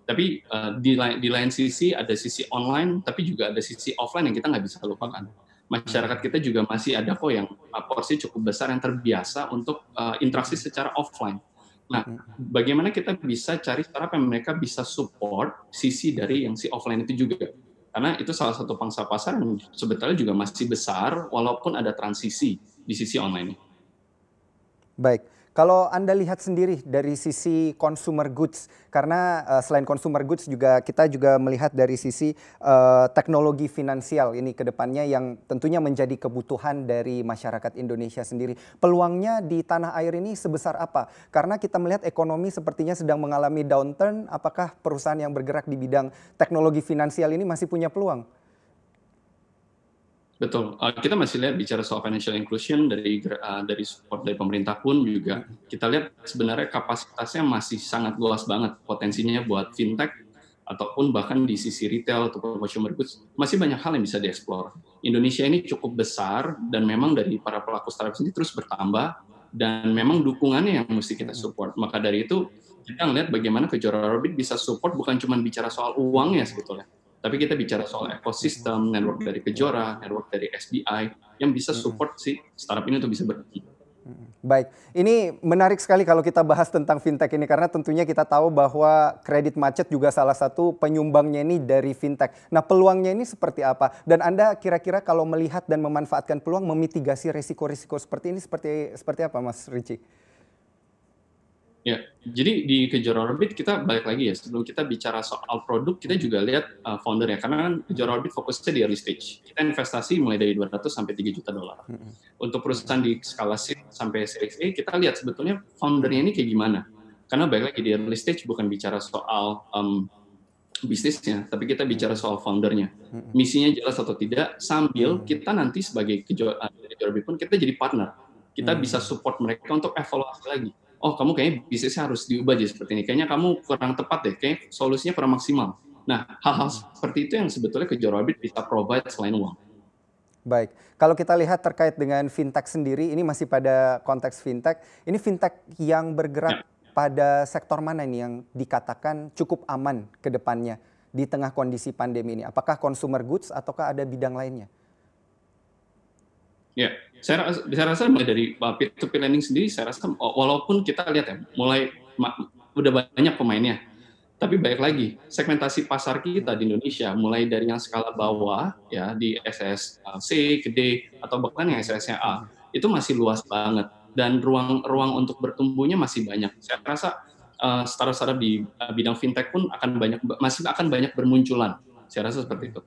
Tapi di lain sisi ada sisi online, tapi juga ada sisi offline yang kita nggak bisa lupakan. Masyarakat kita juga masih ada kok yang porsi cukup besar yang terbiasa untuk interaksi secara offline. Nah, bagaimana kita bisa cari cara yang mereka bisa support sisi dari yang si offline itu juga. Karena itu salah satu pangsa pasar yang sebetulnya juga masih besar, walaupun ada transisi di sisi online. Baik, kalau Anda lihat sendiri dari sisi consumer goods, karena selain consumer goods kita juga melihat dari sisi teknologi finansial ini ke depannya yang tentunya menjadi kebutuhan dari masyarakat Indonesia sendiri. Peluangnya di tanah air ini sebesar apa? Karena kita melihat ekonomi sepertinya sedang mengalami downturn, apakah perusahaan yang bergerak di bidang teknologi finansial ini masih punya peluang? Betul, kita masih lihat bicara soal financial inclusion dari support dari pemerintah pun juga kita lihat sebenarnya kapasitasnya masih sangat luas banget potensinya buat fintech ataupun bahkan di sisi retail ataupun consumer goods masih banyak hal yang bisa dieksplor. Indonesia ini cukup besar dan memang dari para pelaku startup sendiri terus bertambah dan memang dukungannya yang mesti kita support. Maka dari itu kita ngelihat bagaimana Kejora Orbit bisa support bukan cuma bicara soal uangnya sebetulnya, tapi kita bicara soal ekosistem, network dari Kejora, network dari SBI, yang bisa support si startup ini untuk bisa berkembang. Baik, ini menarik sekali kalau kita bahas tentang fintech ini karena tentunya kita tahu bahwa kredit macet juga salah satu penyumbangnya ini dari fintech. Nah, peluangnya ini seperti apa? Dan Anda kira-kira kalau melihat dan memanfaatkan peluang memitigasi risiko-risiko seperti ini seperti apa, Mas Richie? Ya, jadi di Kejora Orbit kita balik lagi ya, sebelum kita bicara soal produk, kita juga lihat foundernya, karena kan Kejora Orbit fokusnya di early stage. Kita investasi mulai dari 200 sampai 3 juta dolar. Untuk perusahaan di skala seed sampai Series A, kita lihat sebetulnya foundernya ini kayak gimana. Karena balik lagi di early stage bukan bicara soal bisnisnya, tapi kita bicara soal foundernya. Misinya jelas atau tidak, sambil kita nanti sebagai Kejora Orbit pun kita jadi partner. Kita bisa support mereka untuk evaluasi lagi. Oh, kamu kayaknya bisnisnya harus diubah jadi seperti ini. Kayaknya kamu kurang tepat deh, kayak solusinya kurang maksimal. Nah, hal-hal seperti itu yang sebetulnya Kejora Orbit bisa provide selain uang. Baik, kalau kita lihat terkait dengan fintech sendiri, ini masih pada konteks fintech. Ini fintech yang bergerak pada sektor mana ini yang dikatakan cukup aman ke depannya di tengah kondisi pandemi ini? Apakah consumer goods ataukah ada bidang lainnya? Ya, saya rasa mulai dari peer-to-peer lending sendiri, saya rasa walaupun kita lihat ya, udah banyak pemainnya, tapi balik lagi, segmentasi pasar kita di Indonesia, mulai dari yang skala bawah, ya di SSC, gede, atau bahkan yang SSC A, itu masih luas banget, dan ruang untuk bertumbuhnya masih banyak. Saya rasa startup-startup di bidang fintech pun masih akan banyak bermunculan. Saya rasa seperti itu.